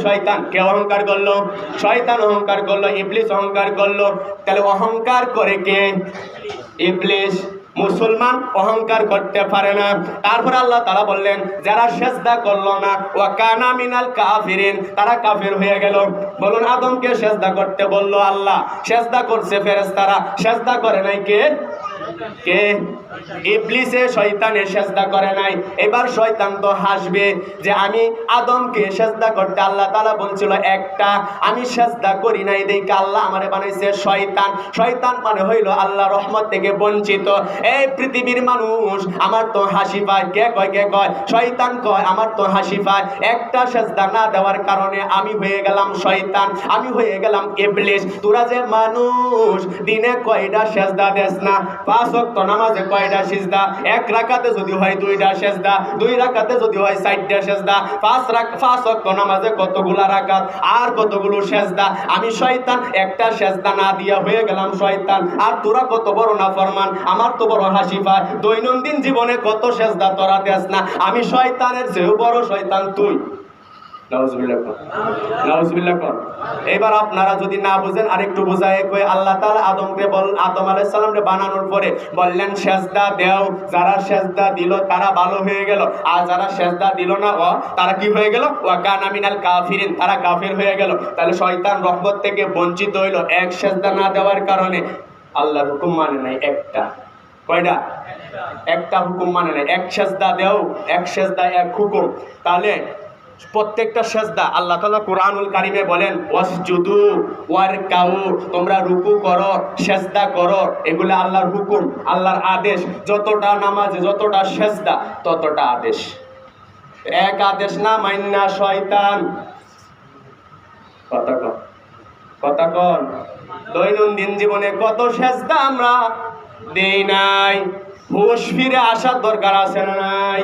শয়তান। কে অহংকার করলো? শয়তান অহংকার করলো, ইবলিস অহংকার করলো। তাহলে অহংকার করে কে? ইবলিস। মুসলমান অহংকার করতে পারে না। তারপরে আল্লাহ তাআলা বললেন যারা সেজদা করলো না ওয়া কানা মিনাল কাফিরিন, তারা কাফের হয়ে গেল। বলুন আদমকে সেজদা করতে বলল আল্লাহ, সেজদা করছে ফেরেশতারা, সেজদা করে নাই কে? কে? ইবলিসে, শয়তানে সেজদা করে নাই। এবার শয়তান তো হাসবে যে আমি আদমকে সেজদা করতে আল্লাহ তাআলা বলছিল একটা, আমি সেজদা করি নাই দেখে আল্লাহ আমারে বানাইছে শয়তান। শয়তান মানে হইল আল্লাহ রহমত থেকে বঞ্চিত। এই পৃথিবীর মানুষ আমার তো হাসি পায়। কে কয়? কে কয়? শয়তান কয় আমার তো হাসি পায়, একটা সেজদা না দেওয়ার কারণে আমি হয়ে গেলাম শয়তান, আমি হয়ে গেলাম ইবলিস। তোরা যে মানুষ দিনে কয়টা সেজদা দেস না? 5 ওয়াক্ত নামাজে কয়টা সিজদা? 1 রাকাতে যদি হয় 2টা সেজদা, 2 রাকাতে যদি হয় 4টা সেজদা, 5 ওয়াক্ত নামাজে কতগুলা রাকাত আর কতগুলো সেজদা। আমি শয়তান, একটা সেজদা না দিয়া হয়ে গেলাম শয়তান। আর তোরা কত বড় নাফরমান, আমার তো বড় হাসি পায়। দৈনন্দিন জীবনে কত সেজদা তোরা দেস না, আমি শয়তানের চেয়েও বড় শয়তান তুই। নাউজুবিল্লাহ কর, নাউজুবিল্লাহ কর। এবার আপনারা যদি না বুঝেন আরেকটু বুঝায় কই, আল্লাহ তাআলা আদম আলাইহিস সালামকে বানানোর পরে বললেন সেজদা দাও। যারা সেজদা দিল তারা ভালো হয়ে গেল, আর যারা সেজদা দিল না তারা কি হয়ে গেল? ওয়া কানা মিনাল কাফিরিন, তারা কাফের হয়ে গেল। তাহলে শয়তান রহমত থেকে বঞ্চিত হইল এক সেজদা না দেওয়ার কারণে। আল্লাহর হুকুম মানে নাই একটা। কয়টা? একটা হুকুম মানে নাই। এক সেজদা দাও, এক সেজদা এক হুকুম। তাহলে প্রত্যেকটা সেজদা আল্লাহ তাআলা কুরআনুল কারীমে বলেন ওয়াসজুদু ওয়ারকাউ, তোমরা রুকু করো, সেজদা করো। এগুলো আল্লাহর হুকুম, আল্লাহর আদেশ। যতটা নামাজে যতটা সেজদা ততটা আদেশ। এক আদেশ না মাইন্না শয়তান। কথা কন। দৈনন্দিন জীবনে কত সেজদা আমরা দেই নাই। হুশ ফিরে আসার দরকার আছে না নাই?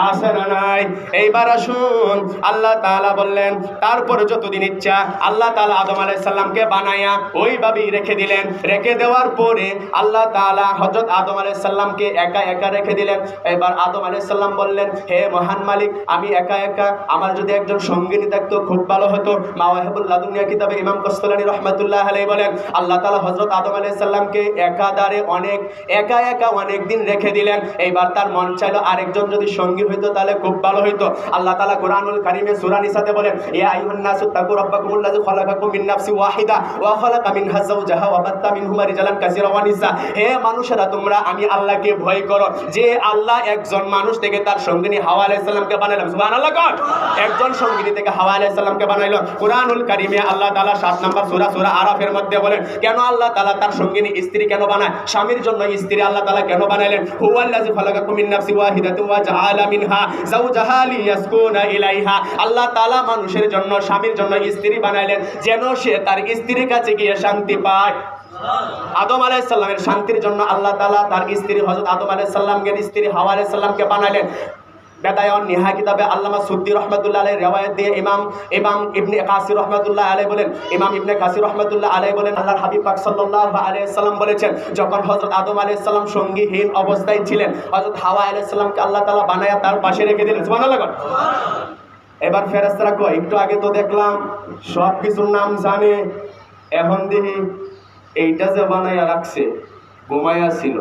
আছে না নাই? এইবার আসুন, আল্লাহ তাআলা বললেন তারপরে যতদিন ইচ্ছা আল্লাহ তাআলা আদম আলাইহিস সালামকে বানায়া ওইভাবেই রেখে দিলেন। রেখে দেওয়ার পরে আল্লাহ তাআলা হযরত আদম আলাইহিস সালামকে একা একা রেখে দিলেন। এবার আদম আলাইহিস সালাম বললেন হে মহান মালিক, আমি একা একা, আমার যদি একজন সঙ্গিনী থাকতো খুব ভালো হতো। মাওয়াহিবুল লাদুনিয়া কিতাবে ইমাম কসলানী রাহমাতুল্লাহ আলাইহি বলেন আল্লাহ তাআলা হযরত আদম আলাইহিস সালামকে একাধারে একা একা অনেক দিন রেখে দিলেন। এইবার তার মন চাইলো আরেকজন যদি সঙ্গী হইতো তাহলে খুব ভালো হইতো। আল্লাহ তাআলা কুরআনুল কারীমে সূরা নিসাতে বলেন ইয়া আইয়ুহান নাসু তাকু রাব্বাকুমুল্লাযী খালাকাকুম মিন নাফসিন ওয়াহিদা ওয়া খালাকা মিনহা যাওজাহা ওয়া বাত্তা মিনহুমা রিজালান কাসীরা ওয়া নিসা। হে মানুষেরা, তোমরা আমি আল্লাহকে ভয় করো, যে আল্লাহ একজন মানুষ থেকে তার সঙ্গিনী হাওয়া আলাইহিস সালামকে বানাইলেন। সুবহানাল্লাহ কর। একজন সঙ্গিনী থেকে হাওয়া আলাইহিস সালামকে বানাইলো। কুরআনুল কারীমে আল্লাহ তাআলা 7 নম্বর সূরা আরাফের মধ্যে বলেন কেন আল্লাহ তাআলা তার সঙ্গিনী স্ত্রী কেন বানায়, স্বামীর জন্য স্ত্রী আল্লাহ তাআলা কেন বানাইলেন? হুয়াল্লাযী খালাকাকুম মিন নাফসিন ওয়াহিদাতিন ওয়া জাআলা মিনহা যাওজাহা লিয়াসকুনা ইলাইহা। আল্লাহ তাআলা মানুষের জন্য, স্বামীর জন্য স্ত্রী বানাইলেন যেন সে তার স্ত্রীর কাছে গিয়ে শান্তি পায়। আদম আলাইহিস সালামের শান্তির জন্য আল্লাহ তাআলা তার স্ত্রী হযরত আদম আলাইহিস সালামের স্ত্রী হাওয়া আলাইহিস সালামকে বানাইলেন। বেদায়ন নিহা কিতাবে আল্লামা সুদ্দী রহমাতুল্লাহ আলাইহি রিওয়ায়াত দিয়ে ইমাম ইবনে কাসির রহমাতুল্লাহ আলাইহি বলেন, ইমাম ইবনে কাসির রহমাতুল্লাহ আলাইহি বলেন আল্লাহর হাবিব পাক সাল্লাল্লাহু আলাইহি সাল্লাম বলেছেন যখন হযরত আদম আলাইহিস সালাম সঙ্গীহীন অবস্থায় ছিলেন, হযরত হাওয়া আলাইহিস সালামকে আল্লাহ তাআলা বানায়া তার পাশে রেখে দিলেন। সুবহানাল্লাহ। এবার ফেরেশতারা কয় একটু আগে তো দেখলাম সব কিছুর নাম জানে, এখন দেখি এইটা যে বানায়া রাখছে ঘুমায়া ছিল,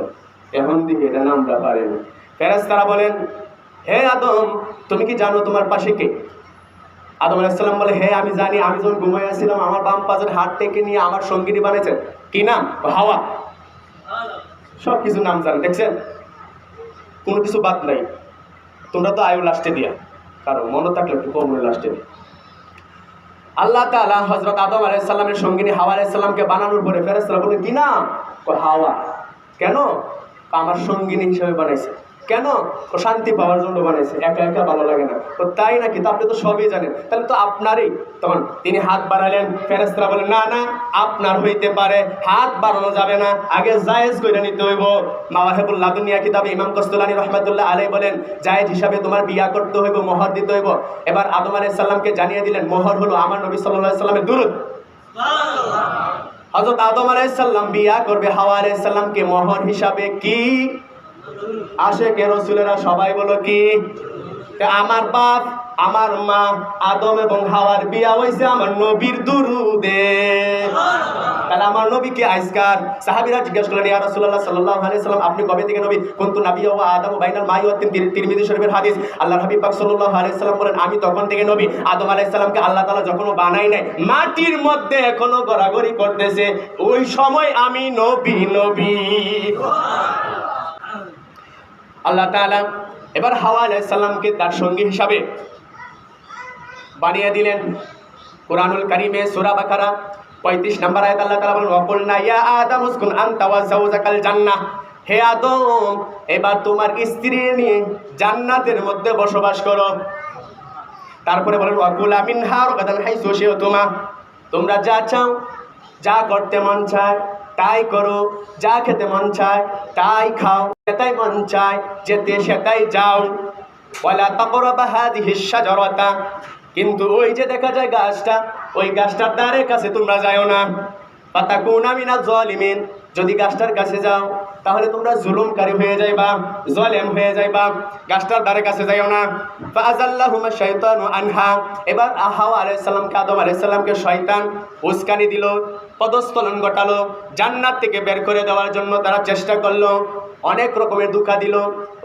এখন দেখি এটা নামটা পারে না। ফেরেশতারা বলেন হে আদম, তুমি কি জানো তোমার পাশে কে? আদম আলাইহিস সালাম বলে হ্যাঁ আমি জানি, আমি যখন ঘুমাইয়া ছিলাম আমার বাম পাশের হাত থেকে নিয়ে আমার সঙ্গিনী বানাইছেন। কি নাম? হাওয়া। সব কিছু নাম জানে, দেখছেন কোনো কিছু বাদ নাই। তোমরা তো আয়ু লাস্টে দিয়া, কারণ মনে থাকলে একটু কম লাস্টে দিয়া। আল্লাহ তাআলা হযরত আদম আলাইহিস সালামের সঙ্গিনী হাওয়া আলাইহিস সালামকে বানানোর পরে ফেরেশতারা বলে কি নাম? হাওয়া। কেন? আমার সঙ্গিনী হিসেবে বানাইছে। কেন? শান্তি পাওয়ার জন্য বানাইছে, একা একা ভালো লাগে না। তো তাই নাকি? তো আপনি তো সবই জানেন, তাহলে তো আপনারই। তখন তিনি হাত বাড়ালেন, ফেরেশতারা বলেন না না, আপনার হইতে পারে, হাত বাড়ানো যাবে না, আগে জায়েজ কইরা নিতে হইব। মাওয়াহিবুল লাদুনিয়া কিতাবে ইমাম কসলানী রাহমাতুল্লাহ আলাইহি বলেন জায়েজ হিসাবে তোমার বিয়া করতে হইব, মোহর দিতে হইব। এবার আদম আলাইহিস সালামকে জানিয়ে দিলেন মোহর হলো আমার নবী সাল্লাল্লাহু আলাইহি সাল্লামের দুরূদ। সুবহানাল্লাহ। হযরত আদম আলাইহিস সালাম বিয়া করবে হাওয়া আলাইহিস সালামকে মোহর হিসাবে কি? আশেকে রাসূলেরা সবাই বলো কি? আমার বাপ, আমার মা আদম এবং হাওয়ার বিয়া হইছে আমার নবীর দুরূদে। তাহলে আমার নবী কি আজকার? সাহাবীরা জিজ্ঞাসা করলেন, ইয়া রাসূলুল্লাহ সাল্লাল্লাহু আলাইহি ওয়াসাল্লাম, আপনি কবে থেকে নবী? কুনতু নাবিয়্যা ওয়া আদমু বাইনাল মাই ওয়া তিন, তিরমিজি শরীফের হাদিস। আল্লাহর হাবিব পাক সাল্লাল্লাহু আলাইহি ওয়াসাল্লাম বলেন, আমি তখন থেকে নবী। আদম আলাইহিস সালামকে আল্লাহ তাআলা যখনও বানাই নাই, মাটির মধ্যে এখনো গড়াগড়ি করতেছে, ওই সময় আমি নবী। আল্লাহ তাআলা এবার হাওয়া আলাইহিস সালামকে তার সঙ্গী হিসাবে বানিয়ে দিলেন। কুরআনুল কারীমে সূরা বাকারা 35 নম্বর আয়াত আল্লাহ তাআলা বলেন, ওয়াকুলনা ইয়া আদম উসকুন আনতা ওয়া যাওজাকাল জান্নাহ, হে আদম এবার তোমার স্ত্রী নিয়ে জান্নাতের মধ্যে বসবাস করো। তারপরে বলেন, ওয়াকুলা মিনহা রাগাদান হাইসু শি'তুমা, তোমরা যা চাও, যা করতে মন চায় তাই করো, যা খেতে মন চায় তাই খাও, যেটাই মন চায় যেতে সেটাই যাও। ওয়ালা তাকরাবা হাযিহিশ শাজারাতা, কিন্তু ওই যে দেখা যায় গাছটা, ওই গাছটার দ্বারের কাছে তোমরা যাও না। ফাতাকুনা মিনাজ জালিমিন, যদি গাছটার কাছে যাও তাহলে তোমরা জুলুমকারী হয়ে যাইবা, জালেম হয়ে যাইবা, গাছটার দ্বারের কাছে যাইও না। ফাআযাল্লাহুমা শাইতানু আনহা, এবার হাওয়া আলাইহিস সালামকে, আদম আলাইহিস সালামকে শয়তান উস্কানি দিল, পদস্খলন ঘটালো, জান্নাত থেকে বের করে দেওয়ার জন্য তারা চেষ্টা করলো, অনেক রকমের ধোঁকা দিল,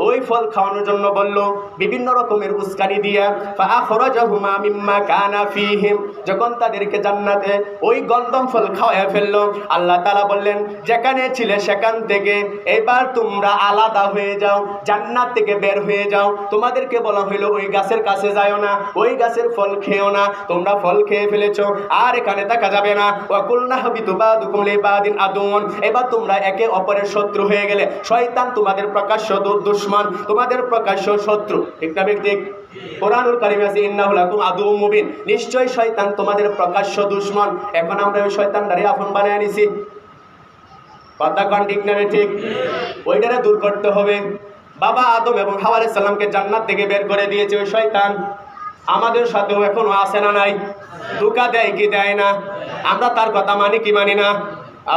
ওই ফল খাওয়ানোর জন্য বলল, বিভিন্ন রকমের উস্কানি দিয়া ফাআখরাজাহুমা মিম্মা কানা ফীহিম, যখন তাদেরকে জান্নাতে ওই গন্ধম ফল খাওয়ায় ফেললো, আল্লাহ তাআলা বললেন, যেখানে ছিলে সেখান থেকে এবার তোমরা আলাদা হয়ে যাও, জান্নাত থেকে বের হয়ে যাও। তোমাদেরকে বলা হইলো ওই গাছের কাছে যাও না, ওই গাছের ফল খেও না, তোমরা ফল খেয়ে ফেলেছো, আর এখানে থাকা যাবে না। ওয়াকুলনা হাবিতু বাদুকুম লিবাদিন আদুন, এবার তোমরা একে অপরের শত্রু হয়ে গেলে। শয়তান তোমাদের প্রকাশ্য দুশমন, তোমাদের প্রকাশ্য শত্রু, ঠিক না ঠিক? কোরআনুল কারীমে আছে, ইন্নাহু লাকুম আদুউম মুবিন, নিশ্চয়ই শয়তান তোমাদের প্রকাশ্য দুশমন। এখন আমরা ওই শয়তানটারে আপন বানায় নিছি, কথা কোন ঠিক না ঠিক? ওইটারে দূর করতে হবে। বাবা আদম এবং হাওয়া আলাইহিস সালামকে জান্নাত থেকে বের করে দিয়েছে ওই শয়তান, আমাদের সাথেও এখনো আছে না নাই? ধোঁকা দেয় কি দেয় না? আমরা তার কথা মানি কি মানি না?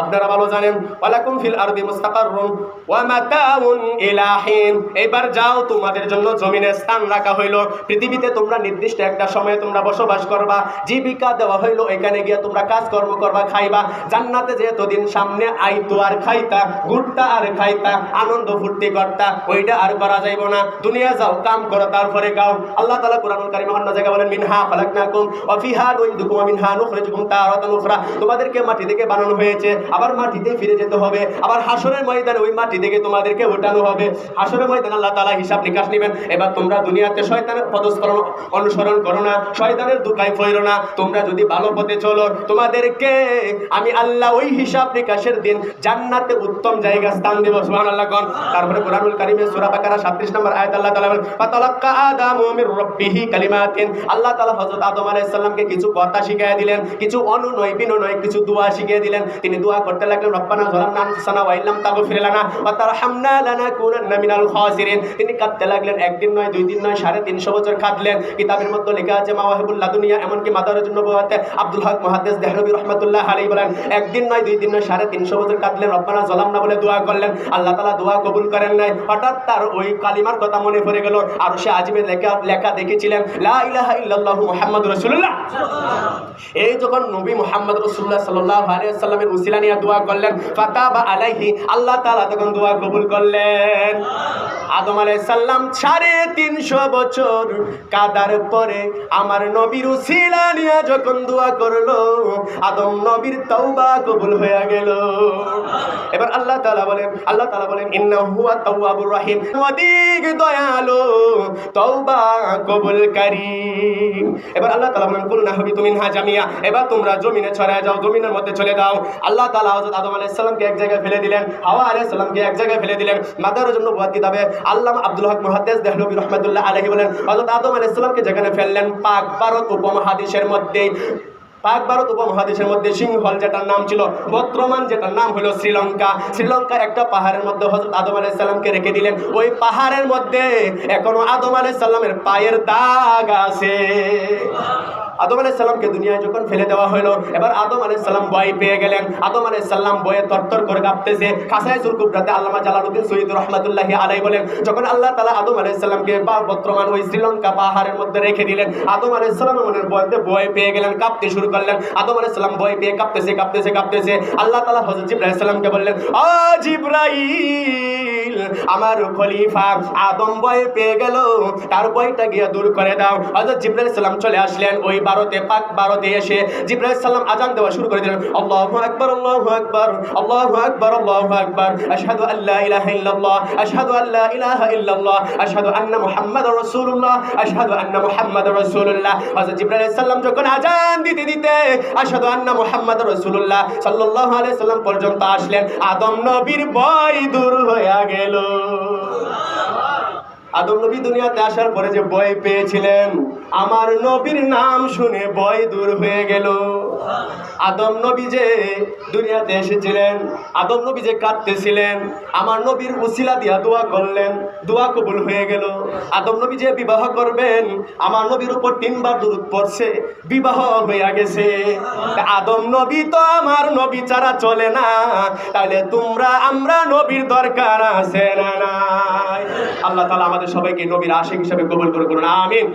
আপনারা ভালো জানেন, ওয়ালাকুম ফিল আরদি মুস্তাকাররুন ওয়া মাতাউন ইলা হিন, এবার যাও, তোমাদের জন্য জমিনে স্থান রাখা হইলো, পৃথিবীতে তোমরা নির্দিষ্ট একটা সময়ে তোমরা বসবাস করবা, জীবিকা দেওয়া হইলো, এখানে গিয়ে তোমরা কাজকর্ম করবা, খাইবা। জান্নাতে যে এতদিন সামনে আইতো আর খাইতা, ঘুরতা আর খাইতা, আনন্দ ফুর্তি করতা, ওইটা আর করা যাইব না। দুনিয়া যাও, কাম করো, তারপরে গাও। আল্লাহ তাআলা কুরআনুল কারীমে অন্য জায়গায় বলেন, মিনহা খালাকনাকুম ওয়া ফিহা নুইদুকুম ওয়া মিনহা নুখরিজুকুম তারাতান উখরা, তোমাদেরকে মাটি থেকে বানানো হয়েছে, আবার মাটিতে ফিরে যেতে হবে, আবার হাসরের ময়দানে ওই মাটি থেকে তোমাদেরকে ওঠানো হবে। হাসরের ময়দানে আল্লাহ তাআলা হিসাব নিকাশ নেবেন। এবার তোমরা দুনিয়াতে শয়তানের পদস্খলন অনুসরণ করো না, শয়তানের ধোঁকায় পড়ো না, তোমরা যদি ভালো পথে চলো, তোমাদেরকে আমি আল্লাহ ওই হিসাব নিকাশের দিন জান্নাতে উত্তম জায়গা স্থান দেব। সুবহানাল্লাহ কোন। তারপরে কুরআনুল কারীমে সূরা বাকারা 37 নম্বর আয়াত আল্লাহ তাআলা বলেন, ফাতালাক্কা আদামু মির রাব্বিহি কালিমাতিন, আল্লাহ তাআলা হযরত আদম আলাইহিস সালামকে কিছু কথা শিখিয়ে দিলেন, কিছু অনুনয় বিনয়, কিছু দোয়া শিখিয়ে দিলেন। তিনি দোয়া করতে লাগলেন, রব্বানা যালামনা আনফুসানা ওয়া ইল্লাম তাগফির লানা ওয়া তারহামনা লানাকুনান্না মিনাল খাসিরিন। তিনি কাঁদতে লাগলেন, একদিন নয়, দুই দিন নয়, 350 বছর কাঁদলেন। কিতাবের মধ্যে লেখা আছে মাওয়াহিবুল লাদুনিয়া, এমনকি মাদারিজুন নবুওয়াতে আব্দুল হক মুহাদ্দিস দেহলভী রাহমাতুল্লাহ আলাইহি বলেন, একদিন নয়, দুই দিন নয়, 350 বছর কাঁদলেন, রব্বানা যালামনা বলে দোয়া করলেন। আল্লাহ তাআলা দোয়া কবুল করেন নাই। হঠাৎ তার ওই কালিমার কথা মনে পড়ে গেল, আর সে আজমে লেখা দেখেছিলেন, লা ইলাহা ইল্লাল্লাহু মুহাম্মাদুর রাসূলুল্লাহ। এই যখন নবী মুহাম্মদ রাসূলুল্লাহ সাল্লাল্লাহু আলাইহি ওয়াসাল্লামের উসিলা নিয়ে দোয়া করলেন, ফাতাবা আলাইহি, আল্লাহ তাআলা তখন দোয়া কবুল করলেন। আদম আলাইহিস সালাম 350 বছর কাদার পরে আমার নবীর উসিলা নিয়ে যখন দোয়া করলো, আদম নবীর তওবা কবুল হয়ে গেল। এবার আল্লাহ তাআলা বলেন ইন্নাহু হুয়াত তাওয়াবুর রহিম, অধিক দয়ালু, তওবা কবুলকারী। এবার আল্লাহ তাআলা বলেন, কুলনা হাবিতু মিনহা জামিয়া, এবার তোমরা জমিনে ছড়ায় যাও, জমিনের মধ্যে চলে যাও। আল্লাহ তাআলা হযরত আদম আলাইহিস সালামকে এক জায়গায় ফেলে দিলেন, হাওয়া আলাইহিস সালামকে এক জায়গায় ফেলে দিলেন। মাদারিজুন নবুওয়াত কিতাবে আল্লামা আব্দুল হক মুহাদ্দিস দেহলভী রাহমাতুল্লাহ আলাইহি বলেন, হযরত আদম আলাইহিস সালামকে যেখানে ফেললেন, পাক ভারত উপমহাদেশের মধ্যে সিংহল যেটার নাম ছিল, বর্তমান যেটার নাম হলো শ্রীলঙ্কা একটা পাহাড়ের মধ্যে হযরত আদম আলাইহিস সালামকে রেখে দিলেন। ওই পাহাড়ের মধ্যে এখনো আদম আলাইহিস সালামের পায়ের দাগ আছে। আদম আলাইহিস সালামকে দুনিয়ায় যখন ফেলে দেওয়া হলো, এবার আদম আলাইহিস সালাম ভয় পেয়ে গেলেন। আদম আলাইহিস সালাম ভয়ে তরতর করে কাঁপতেছে। খাসাইসুল কুবরাতে আল্লামা জালালউদ্দিন সৈয়দ রাহমাতুল্লাহি আলাইহি বলেন, যখন আল্লাহ তাআলা আদম আলাইহিস সালামকে বর্তমান ওই শ্রীলঙ্কা পাহাড়ের মধ্যে রেখে দিলেন, আদম আলাইহিস সালাম মনের মধ্যে ভয় পেয়ে গেলেন, কাঁপতে শুরু করলেন। আদম আলাইহিস সালাম ভয় পেয়ে কাঁপতেছে। আল্লাহ তাআলা হযরত জিবরাইল আলাইহিস সালামকে বললেন, ও জিবরাইল, আমার খলিফা আদম ভয় পেয়ে গেল, তার ভয়টা গিয়ে দূর করে দাও। হযরত জিবরাইল আলাইহিস সালাম চলে আসলেন ওই ভারতে এসে জিবরাইল আলাইহিস সালাম আযান দেওয়া শুরু করে দিলেন, আল্লাহু আকবার, আল্লাহু আকবার, আল্লাহু আকবার, আল্লাহু আকবার, আশহাদু আল্লা ইলাহা ইল্লাল্লাহ, আশহাদু আল্লা ইলাহা ইল্লাল্লাহ, আশহাদু আন্না মুহাম্মাদুর রাসূলুল্লাহ, আশহাদু আন্না মুহাম্মাদুর রাসূলুল্লাহ। হযরত জিবরাইল আলাইহিস সালাম যখন আযান দিতে আশহাদু আন্না মুহাম্মাদুর রাসূলুল্লাহ সাল্লাল্লাহু আলাইহি সাল্লাম পর্যন্ত আসলেন, আদম নবীর ভয় দূর হয়ে গেল। আদম নবী দুনিয়াতে আসার পরে যে ভয় পেয়েছিলেন, আমার নবীর নাম শুনে ভয় দূর হয়ে গেল। আদম নবী যে দুনিয়াতে এসেছিলেন, আদম নবী যে কাঁদতেছিলেন, আমার নবীর উসিলা দিয়া দোয়া করলেন, দোয়া কবুল হয়ে গেল। আদম নবী যে বিবাহ করবেন, আমার নবীর উপর 3 বার দুরূদ পড়ছে, বিবাহ হয়ে গেছে। আদম নবী তো আমার নবী ছাড়া চলে না, তাহলে আমরা নবীর দরকার আছে না নাই? আল্লাহ তাআলা আমাদের সবাইকে নবীর আশিক হিসেবে কবুল করুন, আমিন।